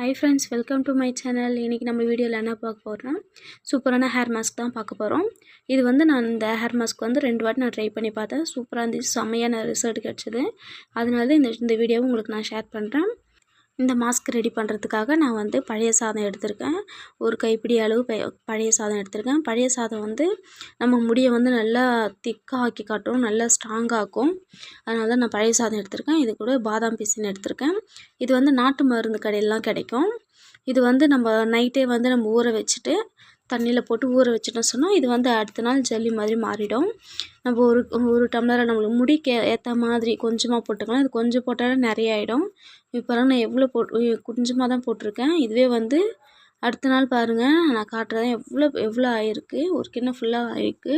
Hi friends, welcome to my channel. இன்னைக்கு நம்ம வீடியோல என்ன பார்க்க போறோம்னா சூப்பரான ஹேர் மாஸ்க் தான் பார்க்க போறோம். இது வந்து நான் இந்த ஹேர் மாஸ்க் வந்து 2 வாட்டி நான் ட்ரை பண்ணி பார்த்தேன். சூப்பரா இருந்துச்சு. செமையான ரிசல்ட் கிடைச்சது. அதனால தான் இந்த வீடியோவை உங்களுக்கு நான் ஷேர் பண்றேன். இந்த மாஸ்க் ரெடி பண்ணுறதுக்காக நான் வந்து பழைய சாதம் எடுத்திருக்கேன். ஒரு கைப்பிடி அளவு பழைய சாதம் எடுத்திருக்கேன். பழைய சாதம் வந்து நம்ம முடியை வந்து நல்லா திக்காக ஆக்கி காட்டும், நல்லா ஸ்ட்ராங்காக ஆக்கும். அதனால தான் நான் பழைய சாதம் எடுத்திருக்கேன். இது கூட பாதாம் பிசின் எடுத்திருக்கேன். இது வந்து நாட்டு மருந்து கடையிலலாம் கிடைக்கும். இது வந்து நம்ம நைட்டே வந்து நம்ம ஊற வச்சுட்டு தண்ணியில் போட்டு ஊற வச்சுட்டோம் சொன்னால் இது வந்து அடுத்த நாள் ஜல்லி மாதிரி மாறிடும். நம்ம ஒரு டம்ளரை நம்மளுக்கு முடிக்கு ஏற்ற மாதிரி கொஞ்சமாக போட்டுக்கலாம். இது கொஞ்சம் போட்டாலே நிறைய ஆகிடும். இப்போ நான் எவ்வளோ கொஞ்சமாக தான் போட்டிருக்கேன். இதுவே வந்து அடுத்த நாள் பாருங்கள், நான் காட்டுறேன் எவ்வளோ ஆகிருக்கு. ஒரு கிண்ணம் ஃபுல்லாக ஆகிருக்கு.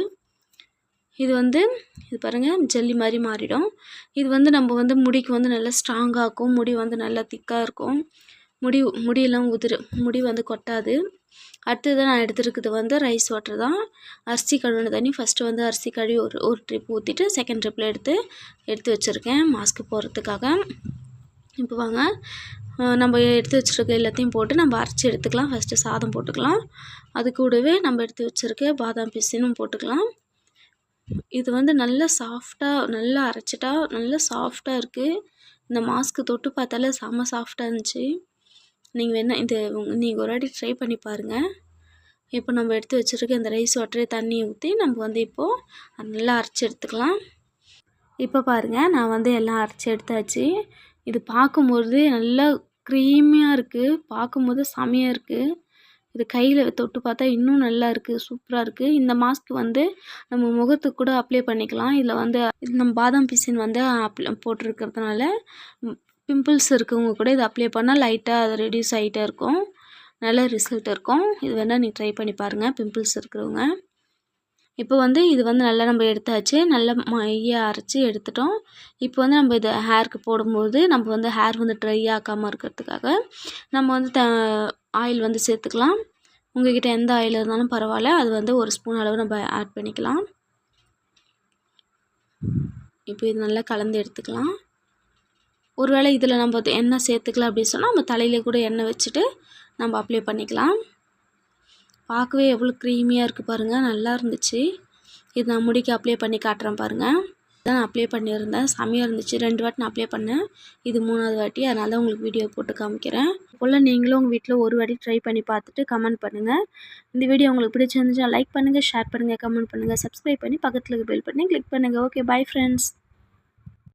இது வந்து இது பாருங்கள் ஜல்லி மாதிரி மாறிடும். இது வந்து நம்ம வந்து முடிக்கு வந்து நல்லா ஸ்ட்ராங்காக இருக்கும். முடி வந்து நல்லா திக்காக இருக்கும். முடியெல்லாம் முடி வந்து கொட்டாது. அடுத்தது நான் எடுத்துருக்குது வந்து ரைஸ் வாட்டர் தான். அரிசி கழுவின தண்ணி ஃபஸ்ட்டு வந்து அரிசி கழுவி ஒரு ட்ரிப் ஊற்றிட்டு செகண்ட் ட்ரிப்பில் எடுத்து வச்சுருக்கேன் மாஸ்க்கு போடுறதுக்காக. இப்போ வாங்க நம்ம எடுத்து வச்சுருக்க எல்லாத்தையும் போட்டு நம்ம அரைச்சி எடுத்துக்கலாம். ஃபஸ்ட்டு சாதம் போட்டுக்கலாம். அது கூடவே நம்ம எடுத்து வச்சுருக்க பாதாம் பிசினும் போட்டுக்கலாம். இது வந்து நல்லா சாஃப்டாக நல்லா அரைச்சிட்டா நல்லா சாஃப்டாக இருக்குது. இந்த மாஸ்க்கு தொட்டு பார்த்தாலே செம்ம சாஃப்டாக இருந்துச்சு. நீங்கள் நீங்கள் ஒரு வாட்டி ட்ரை பண்ணி பாருங்கள். இப்போ நம்ம எடுத்து வச்சுருக்க இந்த ரைஸ் வாட்டரே தண்ணியை ஊற்றி நம்ம வந்து இப்போது நல்லா அரைச்சி எடுத்துக்கலாம். இப்போ பாருங்கள், நான் வந்து எல்லாம் அரைச்சி எடுத்தாச்சு. இது பார்க்கும்போது நல்லா க்ரீமியாக இருக்குது. பார்க்கும்போது செமையாக இருக்குது. இது கையில் தொட்டு பார்த்தா இன்னும் நல்லா இருக்குது, சூப்பராக இருக்குது. இந்த மாஸ்க் வந்து நம்ம முகத்துக்கு கூட அப்ளை பண்ணிக்கலாம். இதில் வந்து நம்ம பாதாம் பிசின் வந்து போட்டிருக்கிறதுனால பிம்பிள்ஸ் இருக்கவங்க கூட இதை அப்ளை பண்ணால் லைட்டாக அது ரெடியூஸ் ஆகிட்டே இருக்கும். நல்ல ரிசல்ட் இருக்கும். இது வேணால் நீங்கள் ட்ரை பண்ணி பாருங்கள் பிம்பிள்ஸ் இருக்கிறவங்க. இப்போ வந்து இது வந்து நல்லா நம்ம எடுத்தாச்சு. நல்லா மையாக அரைச்சி எடுத்துட்டோம். இப்போ வந்து நம்ம இதை ஹேருக்கு போடும்போது நம்ம வந்து ஹேர் வந்து ட்ரை ஆக்காமல் இருக்கிறதுக்காக நம்ம வந்து ஆயில் வந்து சேர்த்துக்கலாம். உங்கள்கிட்ட எந்த ஆயில் இருந்தாலும் பரவாயில்ல. அது வந்து 1 ஸ்பூன் அளவு நம்ம ஆட் பண்ணிக்கலாம். இப்போ இது நல்லா கலந்து எடுத்துக்கலாம். ஒருவேளை இதில் நம்ம எண்ணெய் சேர்த்துக்கலாம் அப்படின்னு சொன்னால் நம்ம தலையில கூட எண்ணெய் வச்சுட்டு நம்ம அப்ளை பண்ணிக்கலாம். பார்க்கவே எவ்வளோ க்ரீமியாக இருக்குது பாருங்கள், நல்லா இருந்துச்சு. இது நான் முடிக்கு அப்ளை பண்ணி காட்டுறேன் பாருங்கள். இதான் நான் அப்ளை பண்ணியிருந்தேன், செம்மையாக இருந்துச்சு. 2 வாட்டி நான் அப்ளை பண்ணேன். இது 3வது வாட்டி, அதனால தான் உங்களுக்கு வீடியோ போட்டு காமிக்கிறேன். போல் நீங்களும் உங்கள் வீட்டில் ஒரு வாட்டி ட்ரை பண்ணி பார்த்துட்டு கமெண்ட் பண்ணுங்கள். இந்த வீடியோ உங்களுக்கு பிடிச்சிருந்துச்சா லைக் பண்ணுங்கள், ஷேர் பண்ணுங்கள், கமெண்ட் பண்ணுங்கள், சப்ஸ்கிரைப் பண்ணி பக்கத்தில் பெல் பண்ணி கிளிக் பண்ணுங்கள். Okay, bye friends.